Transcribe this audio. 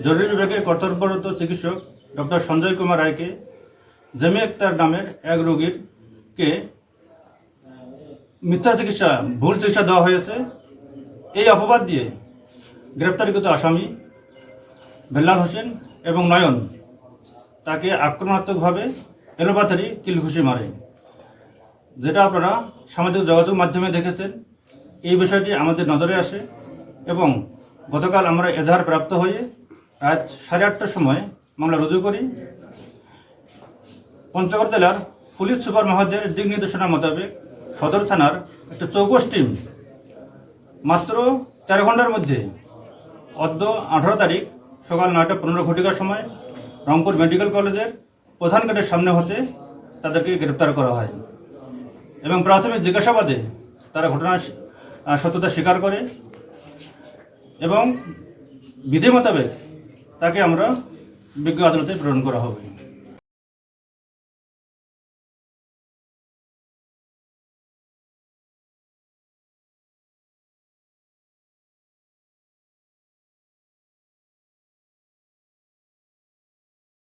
জরুরি বিভাগে কর্তব্যরত চিকিৎসক ডক্টর সঞ্জয় কুমার রায়কে জেমি আক্তার নামের এক রোগীকে মিথ্যা চিকিৎসা ভুল চিকিৎসা দেওয়া হয়েছে এই অপবাদ দিয়ে গ্রেপ্তারকৃত আসামি বেল্লাল হোসেন এবং নয়ন তাকে আক্রমণাত্মকভাবে এলোপাথারি কিলঘুষি মারে, যেটা আপনারা সামাজিক যোগাযোগ মাধ্যমে দেখেছেন। এই বিষয়টি আমাদের নজরে আসে এবং গতকাল আমরা এজাহার প্রাপ্ত হয়ে রাত 8:30টার সময় মামলা রুজু করি। পঞ্চগড় জেলার পুলিশ সুপার মহোদয়ের দিক নির্দেশনা মোতাবেক সদর থানার একটা চৌকস টিম মাত্র 13 ঘন্টার মধ্যে অদ্য 18 তারিখ সকাল 9:15 ঘটিকার সময় রংপুর মেডিকেল কলেজের প্রধান গেটের সামনে হতে তাদেরকে গ্রেপ্তার করা হয় এবং প্রাথমিক জিজ্ঞাসাবাদে তারা ঘটনার সত্যতা স্বীকার করে এবং বিধি মোতাবেক তাকে আমরা বিজ্ঞ আদালতে প্রেরণ করা হবে।